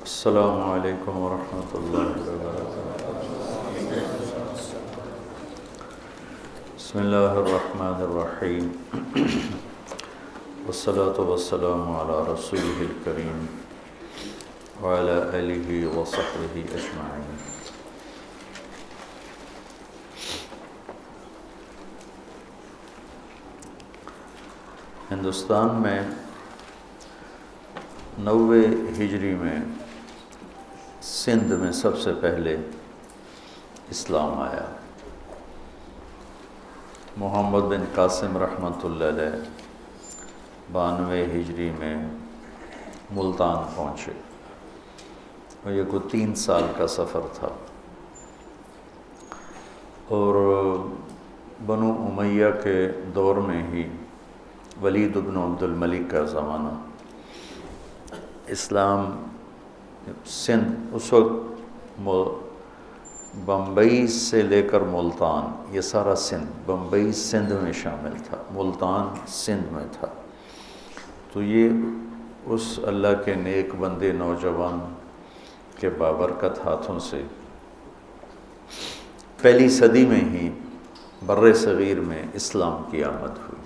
السلام علیکم ورحمۃ اللہ وبرکاتہ۔ بسم اللہ الرحمن الرحیم، والصلاة والسلام علی رسولہ الکریم وعلی آلہ وصحبہ اجمعین۔ ہندوستان میں 90 ہجری میں سندھ میں سب سے پہلے اسلام آیا۔ محمد بن قاسم رحمۃ اللہ علیہ 92 ہجری میں ملتان پہنچے اور یہ کوئی 3 سال کا سفر تھا، اور بنو امیہ کے دور میں ہی ولید بن عبد الملک کا زمانہ، اسلام سندھ اس وقت بمبئی سے لے کر ملتان، یہ سارا سندھ، بمبئی سندھ میں شامل تھا، ملتان سندھ میں تھا۔ تو یہ اس اللہ کے نیک بندے نوجوان کے بابرکت ہاتھوں سے پہلی صدی میں ہی بر صغیر میں اسلام کی آمد ہوئی،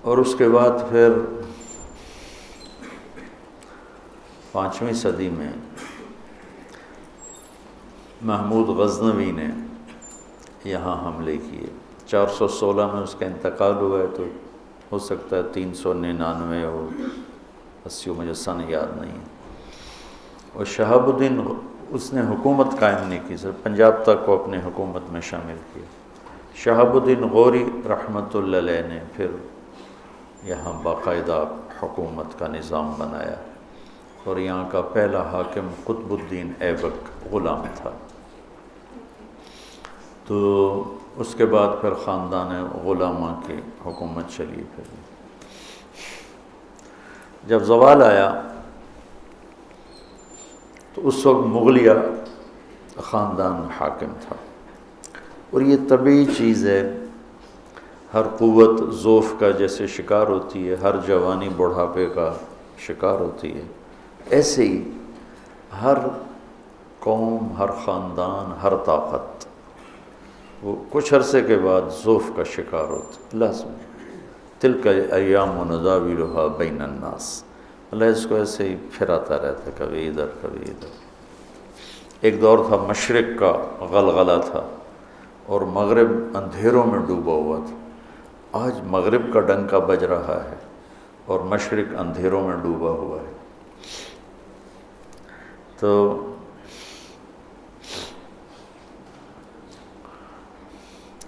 اور اس کے بعد پھر 5ویں صدی میں محمود غزنوی نے یہاں حملے کیے۔ 416 میں اس کا انتقال ہوا ہے، تو ہو سکتا ہے 399 ہو 80، مجھے سن یاد نہیں ہے۔ اور شہاب الدین اس نے حکومت قائم نہیں کی، صرف پنجاب تک کو اپنے حکومت میں شامل کیا۔ شہاب الدین غوری رحمۃ اللہ علیہ نے پھر یہاں باقاعدہ حکومت کا نظام بنایا، اور یہاں کا پہلا حاکم قطب الدین ایبک غلام تھا۔ تو اس کے بعد پھر خاندان غلامہ کی حکومت چلی۔ پھر جب زوال آیا تو اس وقت مغلیہ خاندان حاکم تھا، اور یہ طبیعی چیز ہے، ہر قوت ضعف کا جیسے شکار ہوتی ہے، ہر جوانی بڑھاپے کا شکار ہوتی ہے، ایسے ہی ہر قوم، ہر خاندان، ہر طاقت وہ کچھ عرصے کے بعد ضعف کا شکار ہوتا۔ لازم تلک ایام نداولھا بین الناس، اللہ اس کو ایسے ہی پھراتا رہتا، کبھی ادھر کبھی ادھر۔ ایک دور تھا مشرق کا غلغلہ تھا، اور مغرب اندھیروں میں ڈوبا ہوا تھا۔ آج مغرب کا ڈنکا بج رہا ہے اور مشرق اندھیروں میں ڈوبا ہوا ہے۔ تو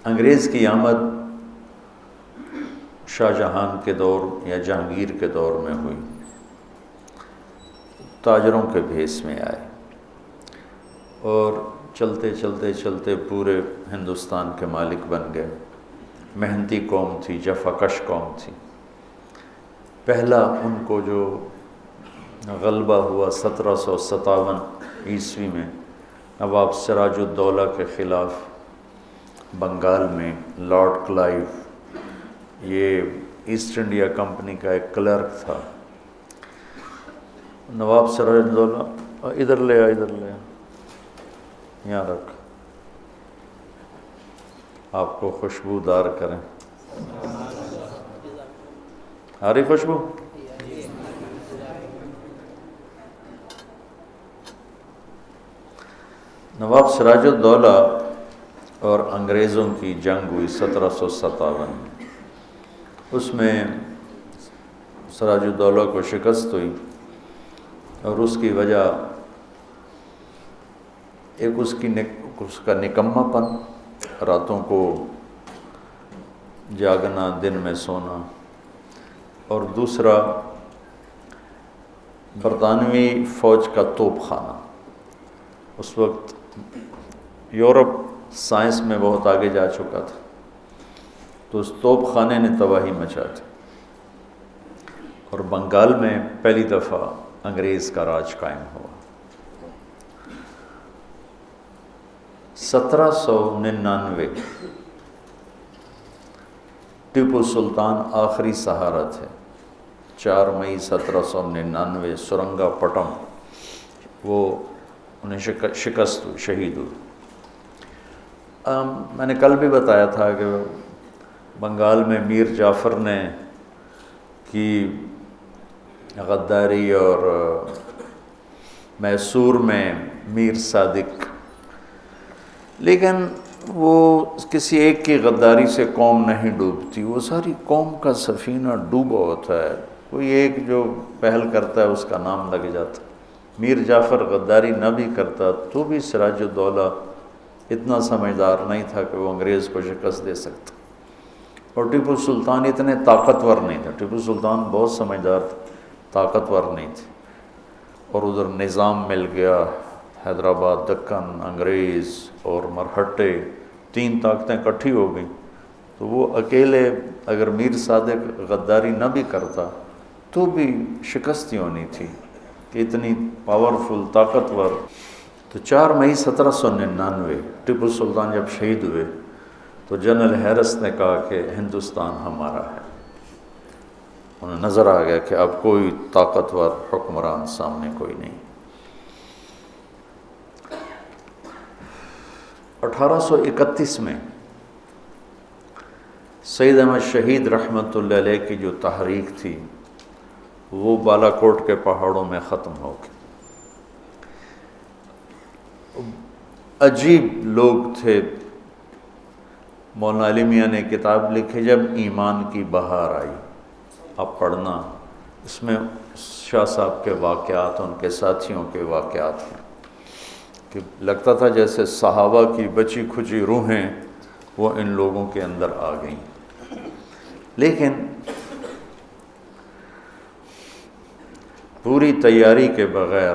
انگریز کی آمد شاہ جہاں کے دور یا جہانگیر کے دور میں ہوئی، تاجروں کے بھیس میں آئے، اور چلتے چلتے چلتے پورے ہندوستان کے مالک بن گئے۔ محنتی قوم تھی، جفا کش قوم تھی۔ پہلا ان کو جو غلبہ ہوا 1757 عیسوی میں نواب سراج الدولہ کے خلاف بنگال میں، لارڈ کلائیو، یہ ایسٹ انڈیا کمپنی کا ایک کلرک تھا۔ نواب سراج الدولہ، ادھر لے آ، ادھر لے آ، یہاں رکھ، آپ کو خوشبودار کریں۔ آ رہی خوشبو؟ نواب سراج الدولہ اور انگریزوں کی جنگ ہوئی 1757۔ اس میں سراج الدولہ کو شکست ہوئی، اور اس کی وجہ ایک اس کا نکما پن، راتوں کو جاگنا، دن میں سونا، اور دوسرا برطانوی فوج کا توپ خانہ۔ اس وقت یورپ سائنس میں بہت آگے جا چکا تھا، تو اس توپ خانے نے تباہی مچا دی، اور بنگال میں پہلی دفعہ انگریز کا راج قائم ہوا۔ 1799 ٹیپو سلطان آخری سہارا تھے. 4 مئی 1799 سرنگا پٹم وہ انہیں شکست ہوئی، شہید ہوئی. میں نے کل بھی بتایا تھا کہ بنگال میں میر جعفر نے کی غداری اور میسور میں میر صادق، لیکن وہ کسی ایک کی غداری سے قوم نہیں ڈوبتی، وہ ساری قوم کا سفینہ ڈوبا ہوتا ہے. کوئی ایک جو پہل کرتا ہے اس کا نام لگ جاتا. میر جعفر غداری نہ بھی کرتا تو بھی سراج الدولہ اتنا سمجھدار نہیں تھا کہ وہ انگریز کو شکست دے سکتا. اور ٹیپو سلطان اتنے طاقتور نہیں تھا. ٹیپو سلطان بہت سمجھدار تھا، طاقتور نہیں تھے. اور ادھر نظام مل گیا، حیدرآباد، دکن، انگریز اور مرہٹے، 3 طاقتیں اکٹھی ہو گئیں. تو وہ اکیلے اگر میر صادق غداری نہ بھی کرتا تو بھی شکست ہی ہونی تھی کہ اتنی پاورفل، طاقتور. تو 4 مئی 1799 ٹیپو سلطان جب شہید ہوئے تو جنرل ہیرس نے کہا کہ ہندوستان ہمارا ہے. انہیں نظر آ گیا کہ اب کوئی طاقتور حکمران سامنے کوئی نہیں. 1831 میں سید احمد شہید رحمۃ اللہ علیہ کی جو تحریک تھی وہ بالا کوٹ کے پہاڑوں میں ختم ہو گئی. عجیب لوگ تھے. مولانا علی میاں نے کتاب لکھی جب ایمان کی بہار آئی، آپ پڑھنا. اس میں شاہ صاحب کے واقعات، ان کے ساتھیوں کے واقعات ہیں کہ لگتا تھا جیسے صحابہ کی بچی کھچی روحیں وہ ان لوگوں کے اندر آ گئیں. لیکن پوری تیاری کے بغیر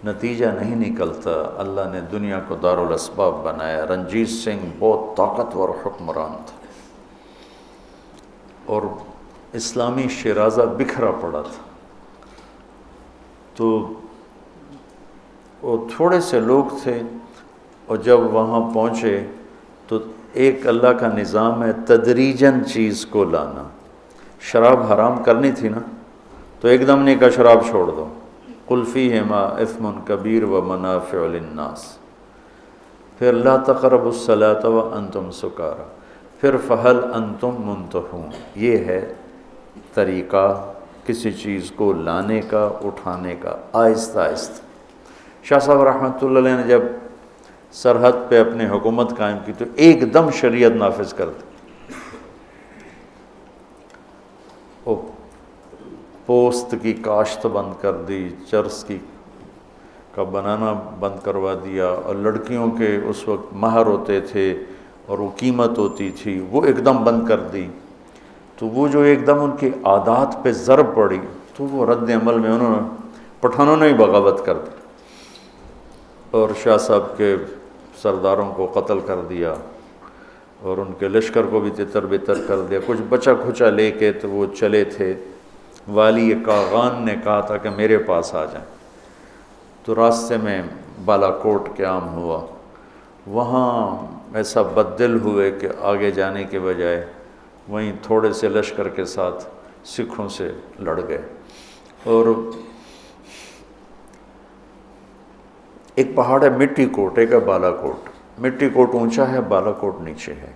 نتیجہ نہیں نکلتا. اللہ نے دنیا کو دارالاسباب بنایا. رنجیت سنگھ بہت طاقتور حکمران تھا اور اسلامی شیرازہ بکھرا پڑا تھا. تو وہ تھوڑے سے لوگ تھے اور جب وہاں پہنچے تو ایک اللہ کا نظام ہے تدریجاً چیز کو لانا. شراب حرام کرنی تھی نا تو ایک دم نہیں کہا شراب چھوڑ دو. قل فیہما اثم کبیر و منافع للناس، پھر لا تقربوا الصلاۃ وانتم سکارى، پھر فہل انتم منتہون. یہ ہے طریقہ کسی چیز کو لانے کا، اٹھانے کا، آہستہ آہستہ. شاہ صاحب رحمۃ اللہ علیہ نے جب سرحد پہ اپنی حکومت قائم کی تو ایک دم شریعت نافذ کر دی. پوست کی کاشت بند کر دی، چرس کا بنانا بند کروا دیا، اور لڑکیوں کے اس وقت مہر ہوتے تھے اور وہ قیمت ہوتی تھی وہ ایک دم بند کر دی. تو وہ جو ایک دم ان کی عادات پہ ضرب پڑی تو وہ رد عمل میں انہوں نے پٹھانوں نے ہی بغاوت کر دی اور شاہ صاحب کے سرداروں کو قتل کر دیا اور ان کے لشکر کو بھی تتر بتر کر دیا. کچھ بچا کھچا لے کے تو وہ چلے تھے. والی کاغان نے کہا تھا کہ میرے پاس آ جائیں. تو راستے میں بالا کوٹ قیام ہوا. وہاں ایسا بددل ہوئے کہ آگے جانے کے بجائے وہیں تھوڑے سے لشکر کے ساتھ سکھوں سے لڑ گئے. اور ایک پہاڑ ہے مٹی کوٹ، ایک ہے بالا کوٹ. مٹی کوٹ اونچا ہے، بالا کوٹ نیچے ہے.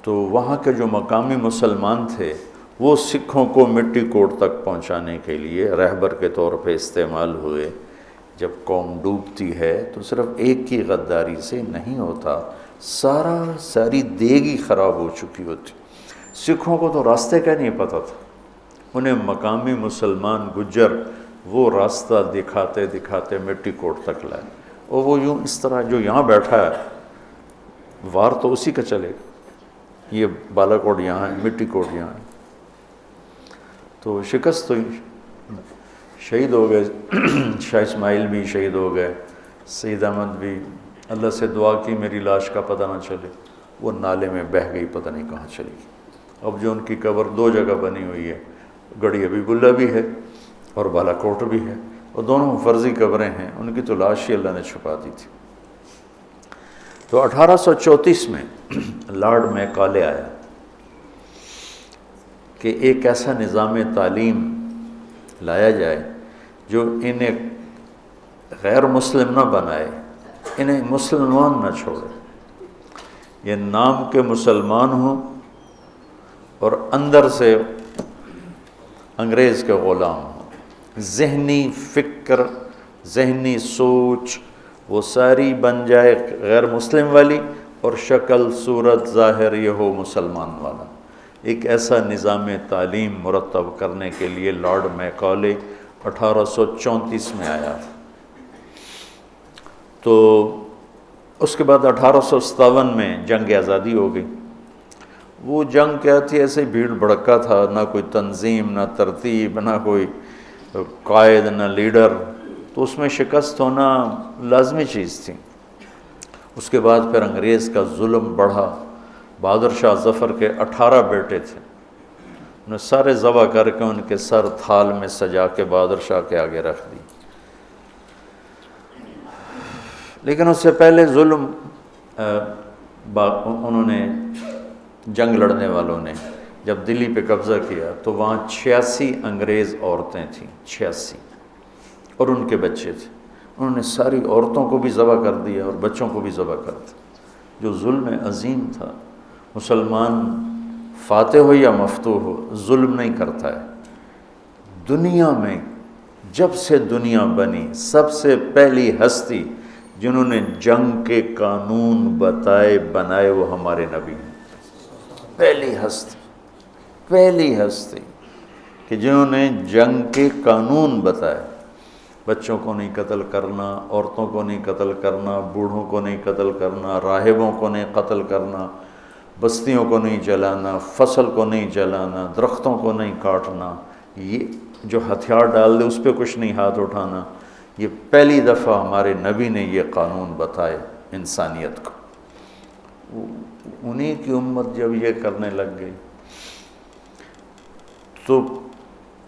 تو وہاں کے جو مقامی مسلمان تھے وہ سکھوں کو مٹی کوٹ تک پہنچانے کے لیے رہبر کے طور پہ استعمال ہوئے. جب قوم ڈوبتی ہے تو صرف ایک کی غداری سے نہیں ہوتا، ساری دیگ ہی خراب ہو چکی ہوتی. سکھوں کو تو راستے کا نہیں پتہ تھا. انہیں مقامی مسلمان گجر وہ راستہ دکھاتے دکھاتے مٹی کوٹ تک لائے. اور وہ یوں اس طرح جو یہاں بیٹھا ہے وار تو اسی کا چلے گا. یہ بالا کوٹ یہاں ہے، مٹی کوٹ یہاں ہے. تو شکست ہوئی، شہید ہو گئے. شاہ اسماعیل بھی شہید ہو گئے، سید احمد بھی. اللہ سے دعا کی میری لاش کا پتہ نہ چلے. وہ نالے میں بہہ گئی، پتہ نہیں کہاں چلی گئی. اب جو ان کی قبر 2 جگہ بنی ہوئی ہے، گڑھی حبیب اللہ بھی ہے اور بالا کوٹ بھی ہے، اور دونوں فرضی قبریں ہیں. ان کی تو لاش ہی اللہ نے چھپا دی تھی. تو 1834 میں لارڈ میکالے آیا کہ ایک ایسا نظام تعلیم لایا جائے جو انہیں غیر مسلم نہ بنائے، انہیں مسلمان نہ چھوڑے، یہ نام کے مسلمان ہوں اور اندر سے انگریز کے غلام ہوں، ذہنی فکر، ذہنی سوچ وہ ساری بن جائے غیر مسلم والی، اور شکل صورت ظاہر یہ ہو مسلمان والا۔ ایک ایسا نظام تعلیم مرتب کرنے کے لیے لارڈ میکالے 1834 میں آیا تھا۔ تو اس کے بعد 1857 میں جنگ آزادی ہو گئی۔ وہ جنگ کیا تھی، ایسے بھیڑ بھڑکا تھا، نہ کوئی تنظیم، نہ ترتیب، نہ کوئی قائد، نہ لیڈر، تو اس میں شکست ہونا لازمی چیز تھی۔ اس کے بعد پھر انگریز کا ظلم بڑھا۔ بہادر شاہ ظفر کے 18 بیٹے تھے، انہیں سارے ذبح کر کے ان کے سر تھال میں سجا کے بہادر شاہ کے آگے رکھ دی۔ لیکن اس سے پہلے ظلم انہوں نے جنگ لڑنے والوں نے جب دلی پہ قبضہ کیا تو وہاں 86 انگریز عورتیں تھیں، 86، اور ان کے بچے تھے۔ انہوں نے ساری عورتوں کو بھی ذبح کر دیا اور بچوں کو بھی ذبح کر دیا۔ جو ظلم عظیم تھا، مسلمان فاتح ہو یا مفتوح ہو ظلم نہیں کرتا ہے۔ دنیا میں جب سے دنیا بنی سب سے پہلی ہستی جنہوں نے جنگ کے قانون بنائے وہ ہمارے نبی ہیں۔ پہلی ہستی کہ جنہوں نے جنگ کے قانون بتائے، بچوں کو نہیں قتل کرنا، عورتوں کو نہیں قتل کرنا، بوڑھوں کو نہیں قتل کرنا، راہبوں کو نہیں قتل کرنا، بستیوں کو نہیں جلانا، فصل کو نہیں جلانا، درختوں کو نہیں کاٹنا، یہ جو ہتھیار ڈال دے اس پہ کچھ نہیں ہاتھ اٹھانا۔ یہ پہلی دفعہ ہمارے نبی نے یہ قانون بتائے انسانیت کو۔ انہی کی امت جب یہ کرنے لگ گئی تو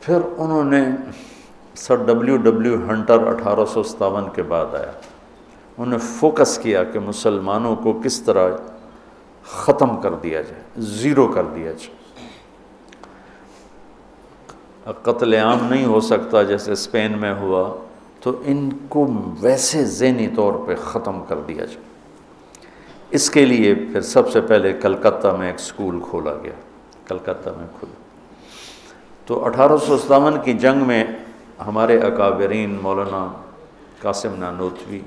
پھر انہوں نے سر ڈبلیو ہنٹر 1857 کے بعد آیا، انہوں نے فوکس کیا کہ مسلمانوں کو کس طرح ختم کر دیا جائے، زیرو کر دیا جائے۔ قتل عام نہیں ہو سکتا جیسے اسپین میں ہوا، تو ان کو ویسے ذہنی طور پہ ختم کر دیا جائے۔ اس کے لیے پھر سب سے پہلے کلکتہ میں ایک سکول کھولا گیا، کلکتہ میں کھلا۔ تو 1857 کی جنگ میں ہمارے اکابرین مولانا قاسم نانوتوی،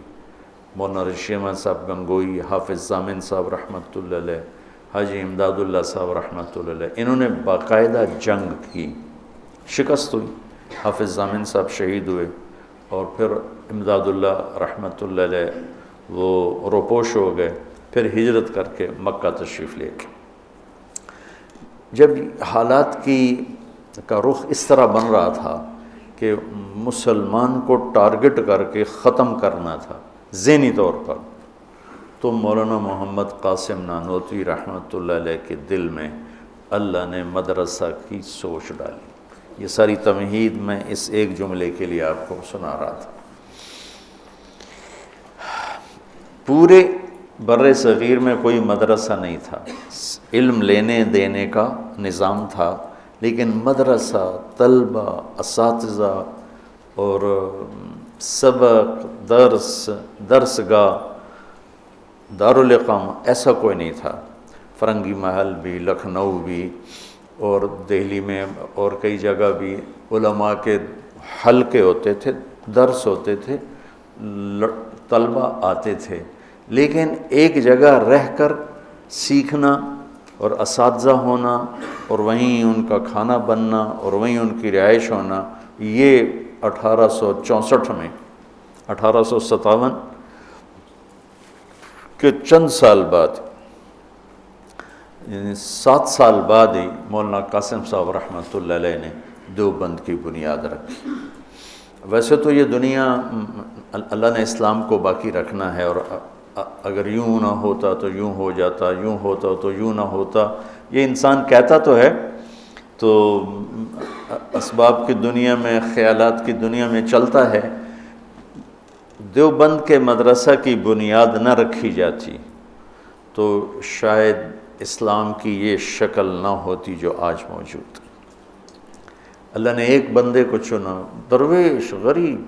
مولانا رشید احمد صاحب گنگوئی، حافظ ضامن صاحب رحمۃ اللہ علیہ، حاجی امداد اللہ صاحب رحمۃ اللہ علیہ، انہوں نے باقاعدہ جنگ کی، شکست ہوئی، حافظ ضامن صاحب شہید ہوئے، اور پھر امداد اللہ رحمۃ اللہ علیہ وہ روپوش ہو گئے، پھر ہجرت کر کے مکہ تشریف لے گئے۔ جب حالات کا رخ اس طرح بن رہا تھا کہ مسلمان کو ٹارگٹ کر کے ختم کرنا تھا ذہنی طور پر، تو مولانا محمد قاسم نانوتوی رحمۃ اللہ علیہ کے دل میں اللہ نے مدرسہ کی سوچ ڈالی۔ یہ ساری تمہید میں اس ایک جملے کے لیے آپ کو سنا رہا تھا۔ پورے بر صغیر میں کوئی مدرسہ نہیں تھا، علم لینے دینے کا نظام تھا، لیکن مدرسہ، طلبہ، اساتذہ اور سبق، درسگاہ، دارالاقامہ ایسا کوئی نہیں تھا۔ فرنگی محل بھی، لکھنؤ بھی، اور دہلی میں اور کئی جگہ بھی علماء کے حلقے ہوتے تھے، درس ہوتے تھے، طلبہ آتے تھے، لیکن ایک جگہ رہ کر سیکھنا اور اساتذہ ہونا اور وہیں ان کا کھانا بننا اور وہیں ان کی رہائش ہونا، یہ 1864 میں 1857 کے چند سال بعد، یعنی 7 سال بعد ہی مولانا قاسم صاحب رحمۃ اللہ علیہ نے دیوبند کی بنیاد رکھی۔ ویسے تو یہ دنیا اللہ نے اسلام کو باقی رکھنا ہے، اور اگر یوں نہ ہوتا تو یوں ہو جاتا، یوں ہوتا تو یوں نہ ہوتا، یہ انسان کہتا تو ہے، تو اسباب کی دنیا میں، خیالات کی دنیا میں چلتا ہے۔ دیوبند کے مدرسہ کی بنیاد نہ رکھی جاتی تو شاید اسلام کی یہ شکل نہ ہوتی جو آج موجود ہے۔ اللہ نے ایک بندے کو چنا، درویش غریب،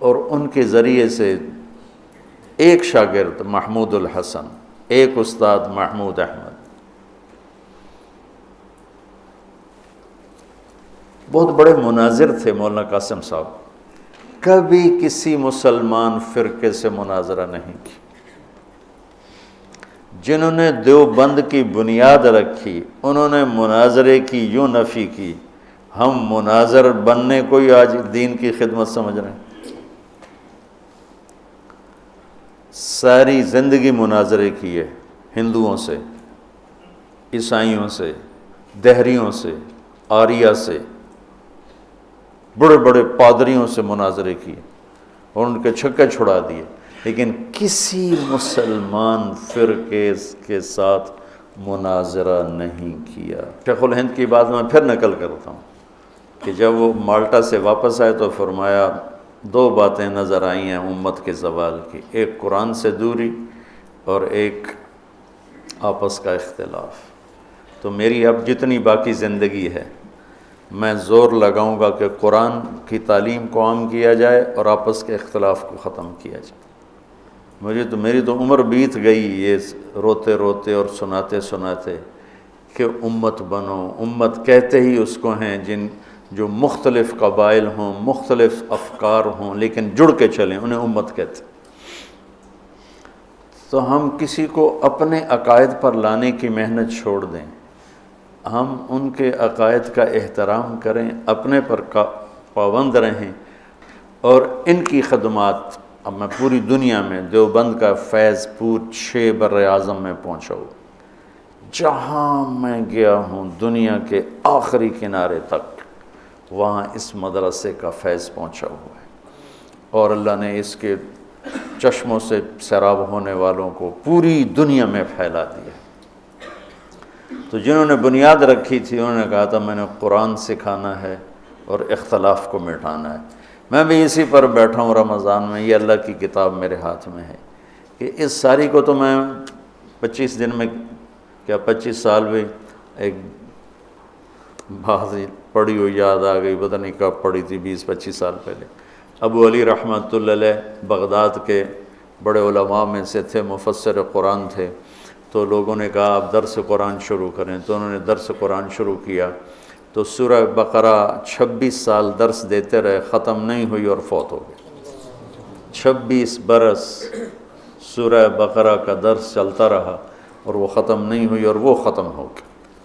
اور ان کے ذریعے سے ایک شاگرد محمود الحسن، ایک استاد محمود احمد، بہت بڑے مناظر تھے مولانا قاسم صاحب، کبھی کسی مسلمان فرقے سے مناظرہ نہیں کی۔ جنہوں نے دیوبند کی بنیاد رکھی انہوں نے مناظرے کی یوں نفی کی، ہم مناظر بننے کو ہی آج دین کی خدمت سمجھ رہے ہیں۔ ساری زندگی مناظرے کیے، ہندوؤں سے، عیسائیوں سے، دہریوں سے، آریہ سے، بڑے بڑے پادریوں سے مناظرے کیے اور ان کے چھکے چھڑا دیے، لیکن کسی مسلمان فرقے کے ساتھ مناظرہ نہیں کیا۔ شیخ الہند کی بات میں پھر نقل کرتا ہوں کہ جب وہ مالٹا سے واپس آئے تو فرمایا دو باتیں نظر آئی ہیں امت کے زوال کی، ایک قرآن سے دوری اور ایک آپس کا اختلاف۔ تو میری اب جتنی باقی زندگی ہے میں زور لگاؤں گا کہ قرآن کی تعلیم کو عام کیا جائے اور آپس کے اختلاف کو ختم کیا جائے۔ میری تو عمر بیت گئی یہ روتے روتے اور سناتے سناتے کہ امت بنو۔ امت کہتے ہی اس کو ہیں جو مختلف قبائل ہوں، مختلف افکار ہوں، لیکن جڑ کے چلیں، انہیں امت کہتے۔ تو ہم کسی کو اپنے عقائد پر لانے کی محنت چھوڑ دیں، ہم ان کے عقائد کا احترام کریں، اپنے پر پابند رہیں، اور ان کی خدمات اب میں پوری دنیا میں دیوبند کا فیض 6 بر اعظم میں پہنچا ہوں، جہاں میں گیا ہوں دنیا کے آخری کنارے تک، وہاں اس مدرسے کا فیض پہنچا ہوا ہے، اور اللہ نے اس کے چشموں سے سیراب ہونے والوں کو پوری دنیا میں پھیلا دیا۔ تو جنہوں نے بنیاد رکھی تھی انہوں نے کہا تھا میں نے قرآن سکھانا ہے اور اختلاف کو مٹانا ہے۔ میں بھی اسی پر بیٹھا ہوں رمضان میں، یہ اللہ کی کتاب میرے ہاتھ میں ہے کہ اس ساری کو تو میں 25 دن میں، کیا 25 سال بھی، ایک بات پڑھی ہوئی یاد آ گئی، پتہ نہیں کب پڑھی تھی، 20-25 سال پہلے۔ ابو علی رحمۃ اللہ علیہ بغداد کے بڑے علماء میں سے تھے، مفسر قرآن تھے، تو لوگوں نے کہا آپ درس قرآن شروع کریں، تو انہوں نے درس قرآن شروع کیا، تو سورہ بقرہ 26 سال درس دیتے رہے، ختم نہیں ہوئی اور فوت ہو گئے۔ 26 برس سورہ بقرہ کا درس چلتا رہا اور وہ ختم نہیں ہوئی اور وہ ختم ہو گئی۔